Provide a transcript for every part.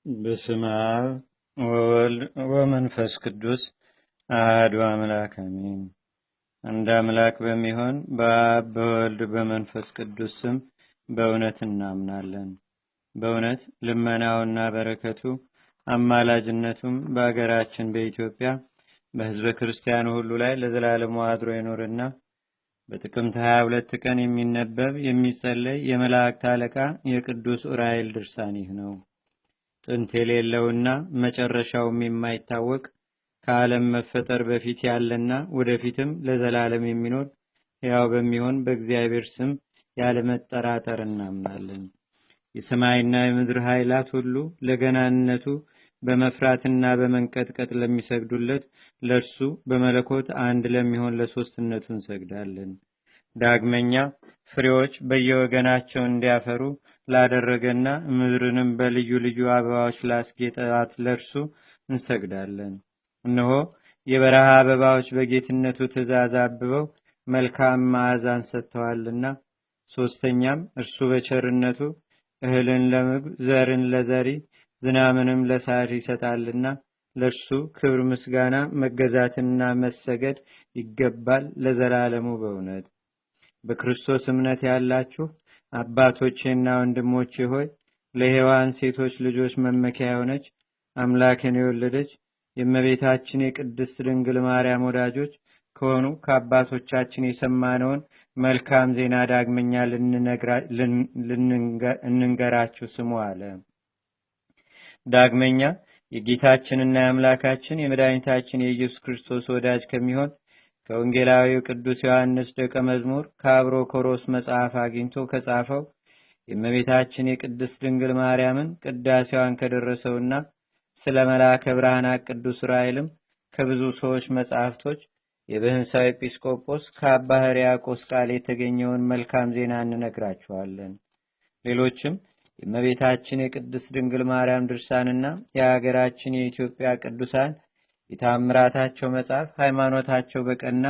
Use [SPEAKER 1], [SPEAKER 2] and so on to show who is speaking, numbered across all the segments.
[SPEAKER 1] በስመ አብ ወወልድ ወመንፈስ ቅዱስ አሐዱ አምላክ አሜን። አንድ አምላክ በሚሆን በአብ በወልድ በመንፈስ ቅዱስ ስም በእውነት እናምናለን። በእውነት ልመናውና በረከቱ አማላጅነቱም በአገራችን በኢትዮጵያ በሕዝበ ክርስቲያኑ ሁሉ ላይ ለዘላለሙ አድሮ ይኖርና በጥቅምት 22 ቀን የሚነበብ የሚጸለይ የመላእክት አለቃ የቅዱስ ዑራኤል ድርሳን ይህ ነው። ጥንት የሌለውና መጨረሻውም የማይታወቅ ከዓለም መፈጠር በፊት ያለና ወደፊትም ለዘላለም የሚኖር ሕያው በሚሆን በእግዚአብሔር ስም ያለመጠራጠር እናምናለን። የሰማይና የምድር ኃይላት ሁሉ ለገናንነቱ በመፍራትና በመንቀጥቀጥ ለሚሰግዱለት ለእርሱ በመለኮት አንድ ለሚሆን ለሶስትነቱ እንሰግዳለን። ዳግመኛ ፍሬዎች በየወገናቸው እንዲያፈሩ ላደረገና ምድርንም በልዩ ልዩ አበባዎች ላስጌጠት ለእርሱ እንሰግዳለን። እነሆ የበረሃ አበባዎች በጌትነቱ ትእዛዝ አብበው መልካም መዓዛን ሰጥተዋልና። ሶስተኛም እርሱ በቸርነቱ እህልን ለምግብ ዘርን ለዘሪ ዝናምንም ለሳር ይሰጣልና ለእርሱ ክብር ምስጋና መገዛትና መሰገድ ይገባል ለዘላለሙ በእውነት። በክርስቶስ እምነት ያላችሁ አባቶቼና ወንድሞቼ ሆይ ለሔዋን ሴቶች ልጆች መመኪያ የሆነች አምላክን የወለደች የእመቤታችን የቅድስት ድንግል ማርያም ወዳጆች ከሆኑ ከአባቶቻችን የሰማነውን መልካም ዜና ዳግመኛ እንንገራችሁ ስሙ አለ። ዳግመኛ የጌታችንና የአምላካችን የመድኃኒታችን የኢየሱስ ክርስቶስ ወዳጅ ከሚሆን ከወንጌላዊው ቅዱስ ዮሐንስ ደቀ መዝሙር ከአብሮ ኮሮስ መጽሐፍ አግኝቶ ከጻፈው የእመቤታችን የቅድስት ድንግል ማርያምን ቅዳሴዋን ከደረሰውና ስለ መልአከ ብርሃናት ቅዱስ ዑራኤልም ከብዙ ሰዎች መጽሐፍቶች የብህንሳው ኤጲስቆጶስ ከአባ ሕርያቆስ ቃል የተገኘውን መልካም ዜና እንነግራችኋለን። ሌሎችም የእመቤታችን የቅድስት ድንግል ማርያም ድርሳንና የሀገራችን የኢትዮጵያ ቅዱሳን የታምራታቸው መጽሐፍ ሃይማኖታቸው በቀና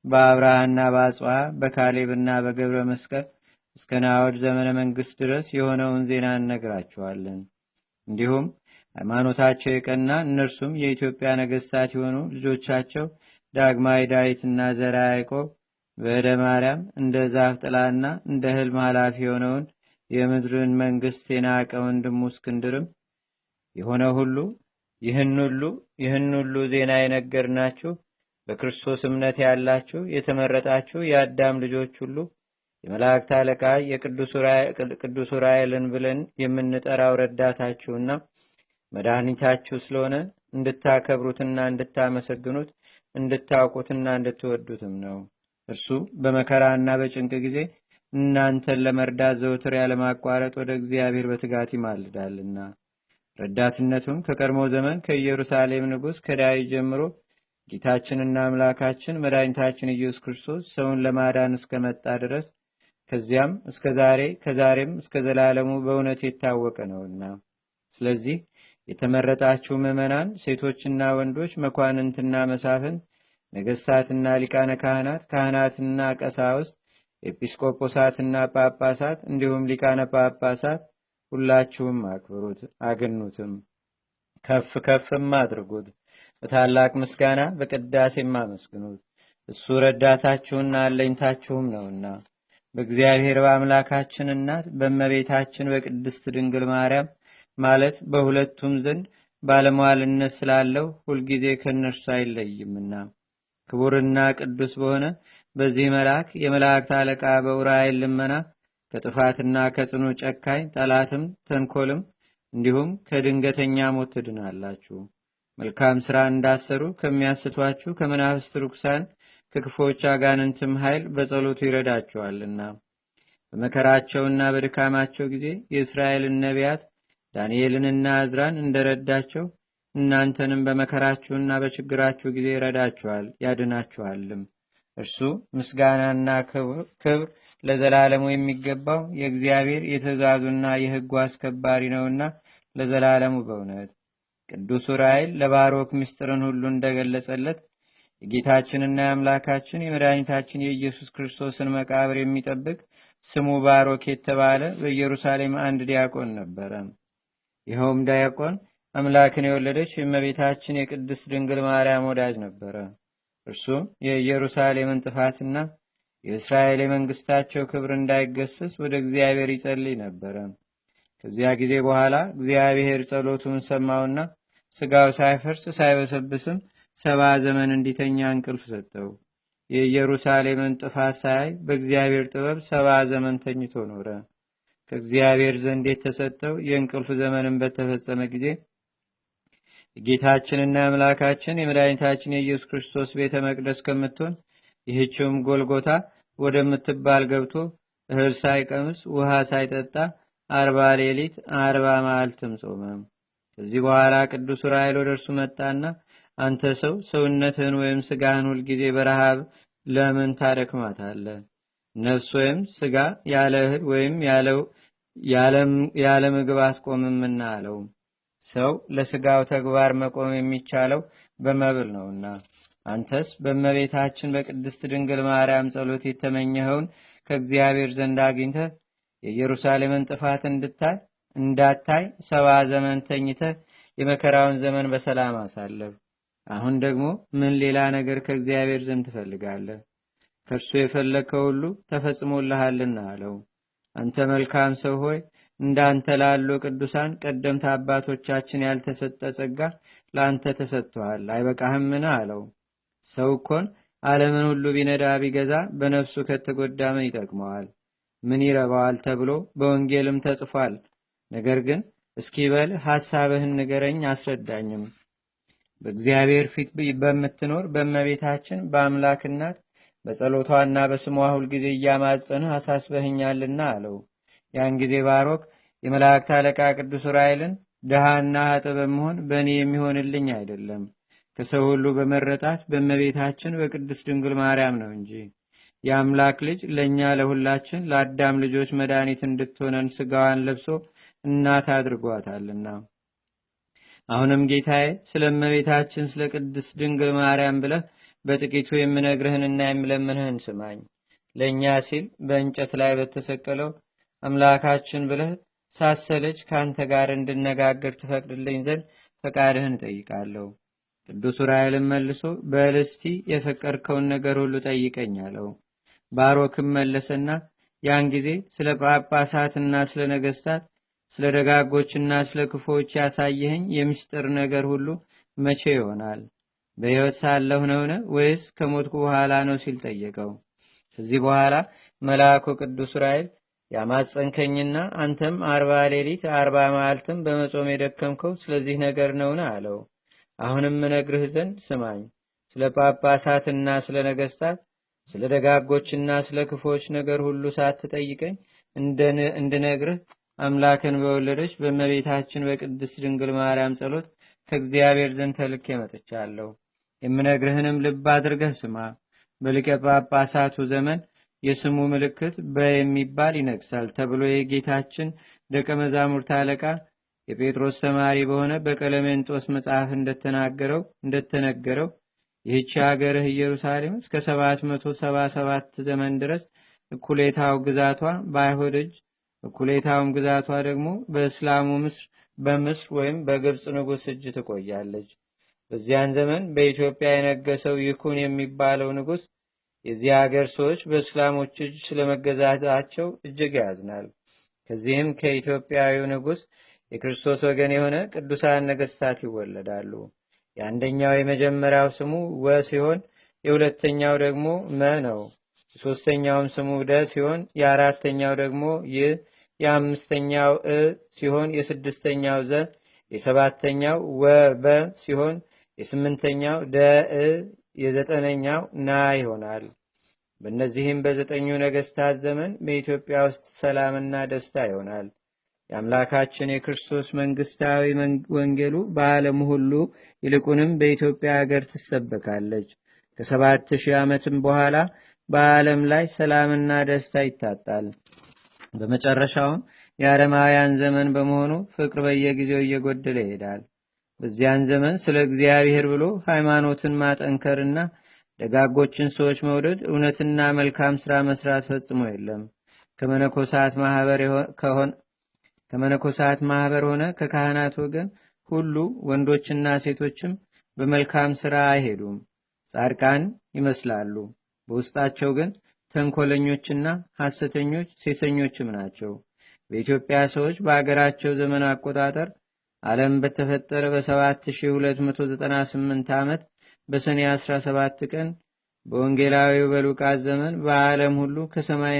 [SPEAKER 1] በአብርሃና በአጽዋ በካሌብና በገብረ መስቀል እስከ ናዖድ ዘመነ መንግስት ድረስ የሆነውን ዜና እነግራችኋለን። እንዲሁም ሃይማኖታቸው የቀና እነርሱም የኢትዮጵያ ነገስታት የሆኑ ልጆቻቸው ዳግማዊ ዳዊትና ዘርዓ ያዕቆብ በእደ ማርያም እንደ ዛፍ ጥላና እንደ ህልም ኃላፊ የሆነውን የምድርን መንግስት የናቀ ወንድሙ እስክንድርም የሆነ ሁሉ ይህን ሁሉ ዜና የነገርናችሁ በክርስቶስ እምነት ያላችሁ የተመረጣችሁ የአዳም ልጆች ሁሉ የመላእክት አለቃ የቅዱስ ዑራኤልን ብለን የምንጠራው ረዳታችሁና መድኃኒታችሁ ስለሆነ እንድታከብሩትና እንድታመሰግኑት እንድታውቁትና እንድትወዱትም ነው። እርሱ በመከራና በጭንቅ ጊዜ እናንተን ለመርዳት ዘውትር ያለማቋረጥ ወደ እግዚአብሔር በትጋት ይማልዳልና። ረዳትነቱም ከቀድሞ ዘመን ከኢየሩሳሌም ንጉሥ ከዳዊት ጀምሮ ጌታችንና አምላካችን መድኃኒታችን ኢየሱስ ክርስቶስ ሰውን ለማዳን እስከመጣ ድረስ ከዚያም እስከ ዛሬ ከዛሬም እስከ ዘላለሙ በእውነት የታወቀ ነውና። ስለዚህ የተመረጣችሁ ምዕመናን ሴቶችና ወንዶች፣ መኳንንትና መሳፍንት፣ ነገሥታትና ሊቃነ ካህናት፣ ካህናትና ቀሳውስት፣ ኤጲስቆጶሳትና ጳጳሳት እንዲሁም ሊቃነ ጳጳሳት ሁላችሁም አክብሩት፣ አግኑትም፣ ከፍ ከፍም አድርጉት። በታላቅ ምስጋና በቅዳሴም አመስግኑት። እሱ ረዳታችሁና አለኝታችሁም ነውና። በእግዚአብሔር በአምላካችን እናት በእመቤታችን በቅድስት ድንግል ማርያም ማለት በሁለቱም ዘንድ ባለሟልነት ስላለው ሁልጊዜ ከእነርሱ አይለይምና ክቡርና ቅዱስ በሆነ በዚህ መልአክ የመላእክት አለቃ በዑራኤል ልመና ከጥፋትና ከጽኑ ጨካኝ ጠላትም ተንኮልም እንዲሁም ከድንገተኛ ሞት ትድናላችሁ። መልካም ሥራ እንዳሰሩ ከሚያስቷችሁ ከመናፍስት ርኩሳን ከክፎች አጋንንትም ኃይል በጸሎቱ ይረዳችኋልና። በመከራቸውና በድካማቸው ጊዜ የእስራኤልን ነቢያት ዳንኤልንና ዕዝራን እንደረዳቸው እናንተንም በመከራችሁና በችግራችሁ ጊዜ ይረዳችኋል ያድናችኋልም። እርሱ ምስጋናና ክብር ለዘላለሙ የሚገባው የእግዚአብሔር የትእዛዙና የሕጉ አስከባሪ ነውና ለዘላለሙ በእውነት። ቅዱስ ዑራኤል ለባሮክ ምስጢርን ሁሉ እንደገለጸለት የጌታችንና የአምላካችን የመድኃኒታችን የኢየሱስ ክርስቶስን መቃብር የሚጠብቅ ስሙ ባሮክ የተባለ በኢየሩሳሌም አንድ ዲያቆን ነበረ። ይኸውም ዲያቆን አምላክን የወለደች የእመቤታችን የቅድስት ድንግል ማርያም ወዳጅ ነበረ። እርሱም የኢየሩሳሌምን ጥፋትና የእስራኤል የመንግስታቸው ክብር እንዳይገሰስ ወደ እግዚአብሔር ይጸልይ ነበረ። ከዚያ ጊዜ በኋላ እግዚአብሔር ጸሎቱን ሰማውና ስጋው ሳይፈርስ ሳይበሰብስም 70 ዘመን እንዲተኛ እንቅልፍ ሰጠው። የኢየሩሳሌምን ጥፋት ሳያይ በእግዚአብሔር ጥበብ 70 ዘመን ተኝቶ ኖረ። ከእግዚአብሔር ዘንድ የተሰጠው የእንቅልፍ ዘመንን በተፈጸመ ጊዜ የጌታችንና የአምላካችን የመድኃኒታችን የኢየሱስ ክርስቶስ ቤተ መቅደስ ከምትሆን ይህችውም ጎልጎታ ወደምትባል ገብቶ እህል ሳይቀምስ ውሃ ሳይጠጣ 40 ሌሊት 40 መዓልትም ጾመ። ከዚህ በኋላ ቅዱስ ዑራኤል ወደ እርሱ መጣና አንተ ሰው ሰውነትህን ወይም ስጋህን ሁልጊዜ በረሃብ ለምን ታደክማታለህ? ነፍስ ወይም ስጋ ያለ እህል ወይም ያለ ምግብ አትቆምምና አለው። ሰው ለስጋው ተግባር መቆም የሚቻለው በመብል ነውና አንተስ በእመቤታችን በቅድስት ድንግል ማርያም ጸሎት የተመኘኸውን ከእግዚአብሔር ዘንድ አግኝተህ የኢየሩሳሌምን ጥፋት እንዳታይ 70 ዘመን ተኝተህ የመከራውን ዘመን በሰላም አሳለፍ። አሁን ደግሞ ምን ሌላ ነገር ከእግዚአብሔር ዘንድ ትፈልጋለህ? ከእርሱ የፈለግከው ሁሉ ተፈጽሞልሃልና አለው። አንተ መልካም ሰው ሆይ እንዳንተ ላሉ ቅዱሳን ቀደምት አባቶቻችን ያልተሰጠ ጸጋ ለአንተ ተሰጥቷል፣ አይበቃህምን? አለው። ሰው እኮን ዓለምን ሁሉ ቢነዳ ቢገዛ በነፍሱ ከተጎዳ ምን ይጠቅመዋል? ምን ይረባዋል? ተብሎ በወንጌልም ተጽፏል። ነገር ግን እስኪ በል ሐሳብህን ንገረኝ አስረዳኝም። በእግዚአብሔር ፊት በምትኖር በእመቤታችን በአምላክ እናት በጸሎቷና በስሟ ሁልጊዜ እያማጸንህ አሳስበህኛልና አለው። ያን ጊዜ ባሮክ የመላእክት አለቃ ቅዱስ ዑራኤልን ድሃና ኃጥእ በመሆን በእኔ የሚሆንልኝ አይደለም፣ ከሰው ሁሉ በመረጣት በእመቤታችን በቅድስት ድንግል ማርያም ነው እንጂ የአምላክ ልጅ ለእኛ ለሁላችን ለአዳም ልጆች መድኃኒት እንድትሆነን ስጋዋን ለብሶ እናት አድርጓታልና። አሁንም ጌታዬ ስለ እመቤታችን ስለ ቅድስት ድንግል ማርያም ብለህ በጥቂቱ የምነግርህንና የምለምንህን ስማኝ። ለእኛ ሲል በእንጨት ላይ በተሰቀለው አምላካችን ብለህ ሳሰለች ከአንተ ጋር እንድነጋገር ትፈቅድልኝ ዘንድ ፈቃድህን እጠይቃለሁ። ቅዱስ ዑራኤልም መልሶ በል እስቲ የፈቀድከውን ነገር ሁሉ ጠይቀኝ አለው። ባሮክም መለሰና ያን ጊዜ ስለ ጳጳሳትና ስለ ነገስታት፣ ስለ ደጋጎችና ስለ ክፉዎች ያሳየኸኝ የምስጢር ነገር ሁሉ መቼ ይሆናል? በሕይወት ሳለሁ ነውን ወይስ ከሞትኩ በኋላ ነው ሲል ጠየቀው። ከዚህ በኋላ መልአኩ ቅዱስ ዑራኤል ያማጸንከኝና አንተም 40 ሌሊት 40 መዓልትም በመጾም የደከምከው ስለዚህ ነገር ነውን? አለው። አሁንም እነግርህ ዘንድ ስማኝ። ስለ ጳጳሳትና ስለ ነገስታት፣ ስለ ደጋጎችና ስለ ክፉዎች ነገር ሁሉ ሳትጠይቀኝ እንድነግርህ አምላክን በወለደች በእመቤታችን በቅድስት ድንግል ማርያም ጸሎት ከእግዚአብሔር ዘንድ ተልኬ መጥቻለሁ። የምነግርህንም ልብ አድርገህ ስማ። በሊቀ ጳጳሳቱ ዘመን የስሙ ምልክት በየሚባል ይነግሳል ተብሎ የጌታችን ደቀ መዛሙርት አለቃ የጴጥሮስ ተማሪ በሆነ በቀለሜንጦስ መጽሐፍ እንደተነገረው ይህች ሀገርህ ኢየሩሳሌም እስከ 777 ዘመን ድረስ እኩሌታው ግዛቷ በአይሁድ እጅ እኩሌታውም ግዛቷ ደግሞ በእስላሙ በምስር ወይም በግብፅ ንጉሥ እጅ ትቆያለች። በዚያን ዘመን በኢትዮጵያ የነገሰው ይኩን የሚባለው ንጉሥ የዚህ ሀገር ሰዎች በእስላሞች እጅ ስለመገዛታቸው እጅግ ያዝናል። ከዚህም ከኢትዮጵያዊው ንጉሥ የክርስቶስ ወገን የሆነ ቅዱሳን ነገስታት ይወለዳሉ። የአንደኛው የመጀመሪያው ስሙ ወ ሲሆን የሁለተኛው ደግሞ መ ነው። የሶስተኛውም ስሙ ደ ሲሆን የአራተኛው ደግሞ ይ፣ የአምስተኛው እ ሲሆን የስድስተኛው ዘ፣ የሰባተኛው ወ በ ሲሆን የስምንተኛው ደ እ፣ የዘጠነኛው ና ይሆናል። በእነዚህም በዘጠኙ ነገስታት ዘመን በኢትዮጵያ ውስጥ ሰላምና ደስታ ይሆናል። የአምላካችን የክርስቶስ መንግስታዊ ወንጌሉ በዓለም ሁሉ ይልቁንም በኢትዮጵያ ሀገር ትሰበካለች። ከ7000 ዓመትም በኋላ በዓለም ላይ ሰላምና ደስታ ይታጣል። በመጨረሻውም የአረማውያን ዘመን በመሆኑ ፍቅር በየጊዜው እየጎደለ ይሄዳል። በዚያን ዘመን ስለ እግዚአብሔር ብሎ ሃይማኖትን ማጠንከርና ደጋጎችን ሰዎች መውደድ፣ እውነትና መልካም ስራ መስራት ፈጽሞ የለም። ከመነኮሳት ማህበር ከመነኮሳት ማህበር ሆነ ከካህናት ወገን ሁሉ ወንዶችና ሴቶችም በመልካም ሥራ አይሄዱም። ጻድቃን ይመስላሉ፣ በውስጣቸው ግን ተንኮለኞችና ሐሰተኞች ሴሰኞችም ናቸው። በኢትዮጵያ ሰዎች በአገራቸው ዘመን አቆጣጠር ዓለም በተፈጠረ በ7298 ዓመት በሰኔ 17 ቀን በወንጌላዊው በሉቃስ ዘመን በዓለም ሁሉ ከሰማይ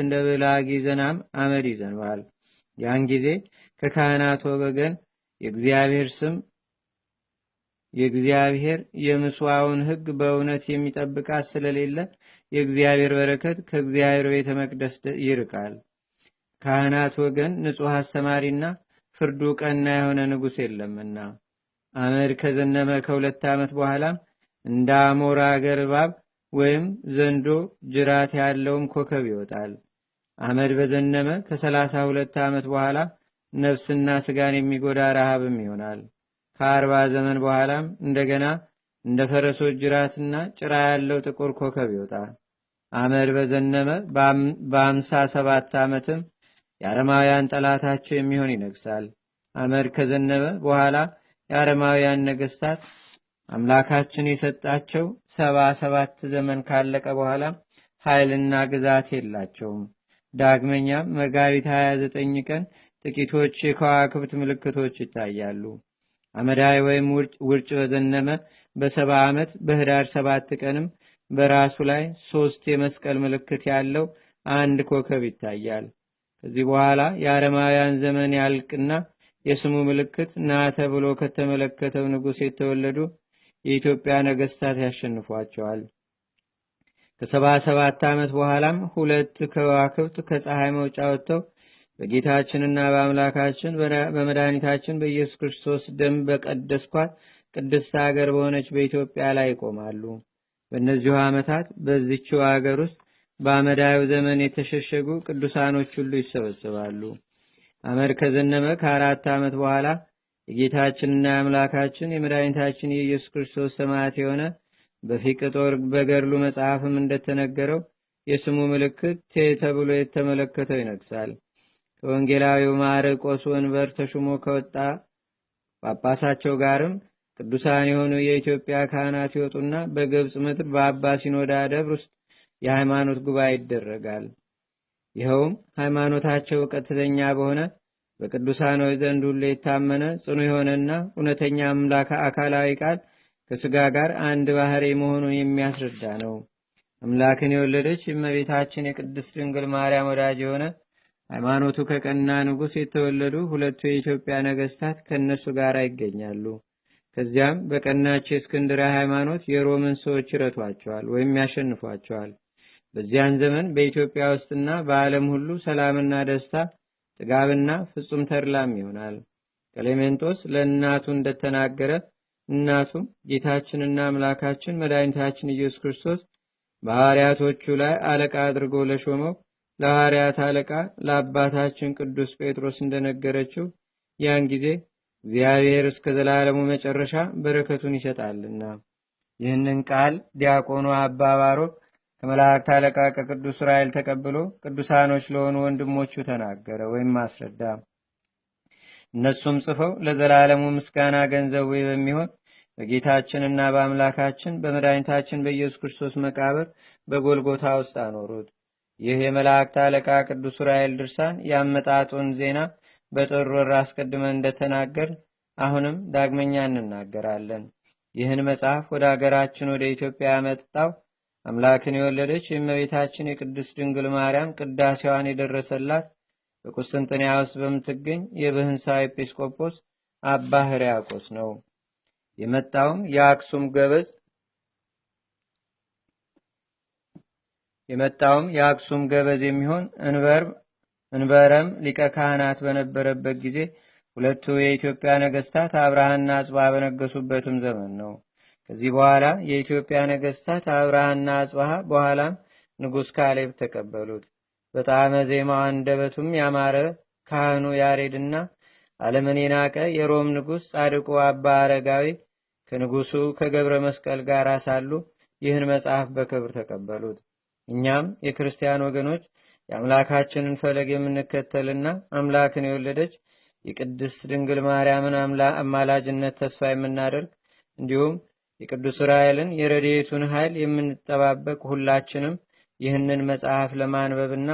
[SPEAKER 1] እንደ ብላጊ ዝናም አመድ ይዘንባል። ያን ጊዜ ከካህናት ወገን የእግዚአብሔር የምስዋውን ሕግ በእውነት የሚጠብቃት ስለሌለ የእግዚአብሔር በረከት ከእግዚአብሔር ቤተ መቅደስ ይርቃል። ካህናት ወገን ንጹሕ አስተማሪና ፍርዱ ቀና የሆነ ንጉሥ የለምና። አመድ ከዘነበ ከ2 ዓመት በኋላም እንደ አሞራ አገር እባብ ወይም ዘንዶ ጅራት ያለውም ኮከብ ይወጣል። አመድ በዘነመ ከ32 ዓመት በኋላ ነፍስና ስጋን የሚጎዳ ረሃብም ይሆናል። ከ40 ዘመን በኋላም እንደገና እንደ ፈረሶች ጅራትና ጭራ ያለው ጥቁር ኮከብ ይወጣል። አመድ በዘነመ በ57 ዓመትም የአረማውያን ጠላታቸው የሚሆን ይነግሳል። አመድ ከዘነበ በኋላ የአረማውያን ነገስታት አምላካችን የሰጣቸው 77 ዘመን ካለቀ በኋላ ኃይልና ግዛት የላቸውም። ዳግመኛም መጋቢት 29 ቀን ጥቂቶች የከዋክብት ምልክቶች ይታያሉ። አመዳይ ወይም ውርጭ በዘነመ በ70 ዓመት በህዳር 7 ቀንም በራሱ ላይ 3 የመስቀል ምልክት ያለው አንድ ኮከብ ይታያል። ከዚህ በኋላ የአረማውያን ዘመን ያልቅና የስሙ ምልክት ና ተብሎ ከተመለከተው ንጉሥ የተወለዱ የኢትዮጵያ ነገስታት ያሸንፏቸዋል። ከ77 ዓመት በኋላም 2 ከዋክብት ከፀሐይ መውጫ ወጥተው በጌታችንና በአምላካችን በመድኃኒታችን በኢየሱስ ክርስቶስ ደም በቀደስኳት ቅድስት አገር በሆነች በኢትዮጵያ ላይ ይቆማሉ። በእነዚሁ ዓመታት በዚችው አገር ውስጥ በአመዳዩ ዘመን የተሸሸጉ ቅዱሳኖች ሁሉ ይሰበሰባሉ። አመድ ከዘነመ ከ4 ዓመት በኋላ የጌታችንና የአምላካችን የመድኃኒታችን የኢየሱስ ክርስቶስ ሰማዕት የሆነ በፊቅጦር በገድሉ መጽሐፍም እንደተነገረው የስሙ ምልክት ቴ ተብሎ የተመለከተው ይነግሳል። ከወንጌላዊው ማርቆስ ወንበር ተሹሞ ከወጣ ጳጳሳቸው ጋርም ቅዱሳን የሆኑ የኢትዮጵያ ካህናት ይወጡና በግብፅ ምድር በአባ ሲኖዳ ደብር ውስጥ የሃይማኖት ጉባኤ ይደረጋል። ይኸውም ሃይማኖታቸው ቀጥተኛ በሆነ በቅዱሳኖች ዘንድ ሁሉ የታመነ ጽኑ የሆነና እውነተኛ አምላክ አካላዊ ቃል ከስጋ ጋር አንድ ባህሪ መሆኑን የሚያስረዳ ነው። አምላክን የወለደች እመቤታችን የቅድስት ድንግል ማርያም ወዳጅ የሆነ ሃይማኖቱ ከቀና ንጉሥ የተወለዱ 2 የኢትዮጵያ ነገስታት ከነሱ ጋር ይገኛሉ። ከዚያም በቀናች የእስክንድርያ ሃይማኖት የሮምን ሰዎች ይረቷቸዋል ወይም ያሸንፏቸዋል። በዚያን ዘመን በኢትዮጵያ ውስጥና በዓለም ሁሉ ሰላምና ደስታ፣ ጥጋብና ፍጹም ተድላም ይሆናል። ቀሌሜንጦስ ለእናቱ እንደተናገረ እናቱም ጌታችንና አምላካችን መድኃኒታችን ኢየሱስ ክርስቶስ በሐዋርያቶቹ ላይ አለቃ አድርጎ ለሾመው ለሐዋርያት አለቃ ለአባታችን ቅዱስ ጴጥሮስ እንደነገረችው ያን ጊዜ እግዚአብሔር እስከ ዘላለሙ መጨረሻ በረከቱን ይሰጣልና። ይህንን ቃል ዲያቆኑ አባ ባሮክ ከመላእክት አለቃ ከቅዱስ ዑራኤል ተቀብሎ ቅዱሳኖች ለሆኑ ወንድሞቹ ተናገረ ወይም አስረዳ። እነሱም ጽፈው ለዘላለሙ ምስጋና ገንዘቡ በሚሆን በጌታችንና በአምላካችን በመድኃኒታችን በኢየሱስ ክርስቶስ መቃብር በጎልጎታ ውስጥ አኖሩት። ይህ የመላእክት አለቃ ቅዱስ ዑራኤል ድርሳን ያመጣጡን ዜና በጥር ወር አስቀድመን እንደተናገር አሁንም ዳግመኛ እንናገራለን። ይህን መጽሐፍ ወደ አገራችን ወደ ኢትዮጵያ ያመጣው አምላክን የወለደች የእመቤታችን የቅድስት ድንግል ማርያም ቅዳሴዋን የደረሰላት በቁስጥንጥንያ ውስጥ በምትገኝ የብህንሳ ኤጲስቆጶስ አባ ሕርያቆስ ነው። የመጣውም የአክሱም ገበዝ የሚሆን እንበረም ሊቀ ካህናት በነበረበት ጊዜ 2 የኢትዮጵያ ነገስታት አብርሃና አጽብሃ በነገሱበትም ዘመን ነው። ከዚህ በኋላ የኢትዮጵያ ነገስታት አብርሃና አጽብሃ በኋላም ንጉሥ ካሌብ ተቀበሉት። በጣዕመ ዜማው አንደበቱም ያማረ ካህኑ ያሬድና ዓለምን የናቀ የሮም ንጉሥ ጻድቁ አባ አረጋዊ ከንጉሱ ከገብረ መስቀል ጋር ሳሉ ይህን መጽሐፍ በክብር ተቀበሉት። እኛም የክርስቲያን ወገኖች የአምላካችንን ፈለግ የምንከተልና አምላክን የወለደች የቅድስት ድንግል ማርያምን አማላጅነት ተስፋ የምናደርግ እንዲሁም የቅዱስ ዑራኤልን የረድኤቱን ኃይል የምንጠባበቅ ሁላችንም ይህንን መጽሐፍ ለማንበብና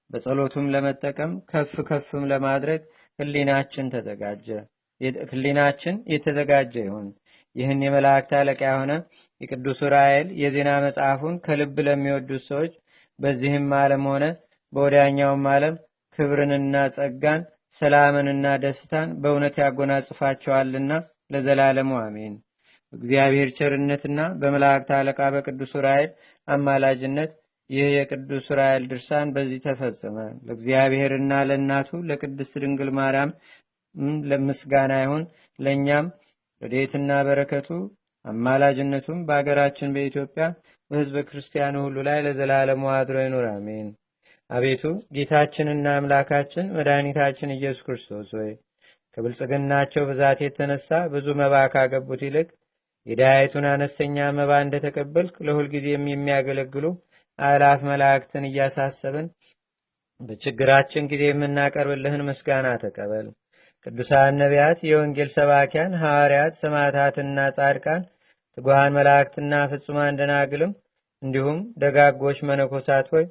[SPEAKER 1] በጸሎቱም ለመጠቀም ከፍ ከፍም ለማድረግ ህሊናችን የተዘጋጀ ይሁን። ይህን የመላእክት አለቃ የሆነ የቅዱስ ዑራኤል የዜና መጽሐፉን ከልብ ለሚወዱት ሰዎች በዚህም ዓለም ሆነ በወዲያኛውም ዓለም ክብርንና ጸጋን ሰላምንና ደስታን በእውነት ያጎናጽፋቸዋልና ለዘላለሙ አሜን። እግዚአብሔር ቸርነትና በመላእክት አለቃ በቅዱስ ዑራኤል አማላጅነት ይህ የቅዱስ ዑራኤል ድርሳን በዚህ ተፈጸመ። ለእግዚአብሔርና ለእናቱ ለቅድስት ድንግል ማርያም ለምስጋና ይሁን። ለእኛም ረድኤትና በረከቱ አማላጅነቱም በአገራችን በኢትዮጵያ በሕዝበ ክርስቲያኑ ሁሉ ላይ ለዘላለሙ አድሮ ይኑር፣ አሜን። አቤቱ ጌታችንና አምላካችን መድኃኒታችን ኢየሱስ ክርስቶስ ሆይ ከብልጽግናቸው ብዛት የተነሳ ብዙ መባ ካገቡት ይልቅ የዳያይቱን አነስተኛ መባ እንደተቀበልክ ለሁልጊዜም የሚያገለግሉ አእላፍ መላእክትን እያሳሰብን በችግራችን ጊዜ የምናቀርብልህን ምስጋና ተቀበል። ቅዱሳን ነቢያት፣ የወንጌል ሰባኪያን ሐዋርያት፣ ሰማዕታትና ጻድቃን፣ ትጉሃን መላእክትና ፍጹማን ደናግልም እንዲሁም ደጋጎች መነኮሳት ሆይ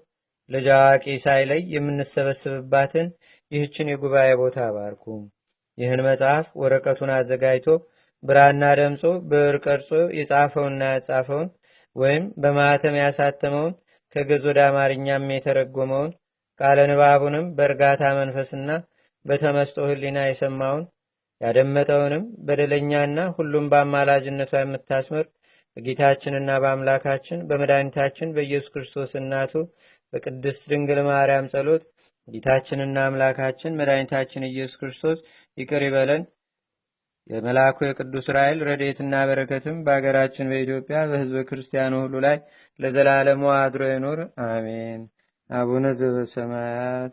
[SPEAKER 1] ልጅ አዋቂ ሳይለይ የምንሰበስብባትን ይህችን የጉባኤ ቦታ አባርኩ። ይህን መጽሐፍ ወረቀቱን አዘጋጅቶ ብራና ደምጾ ብዕር ቀርጾ የጻፈውና ያጻፈውን ወይም በማኅተም ያሳተመውን ከግዕዝ ወደ አማርኛም የተረጎመውን ቃለ ንባቡንም በእርጋታ መንፈስና በተመስጦ ሕሊና የሰማውን ያደመጠውንም በደለኛና ሁሉም በአማላጅነቷ የምታስምር በጌታችንና በአምላካችን በመድኃኒታችን በኢየሱስ ክርስቶስ እናቱ በቅድስት ድንግል ማርያም ጸሎት ጌታችንና አምላካችን መድኃኒታችን ኢየሱስ ክርስቶስ ይቅር ይበለን። የመልአኩ የቅዱስ ዑራኤል ረድኤትና በረከትም በአገራችን በኢትዮጵያ በሕዝበ ክርስቲያኑ ሁሉ ላይ ለዘላለሙ አድሮ ይኑር፣ አሜን። አቡነ ዘበሰማያት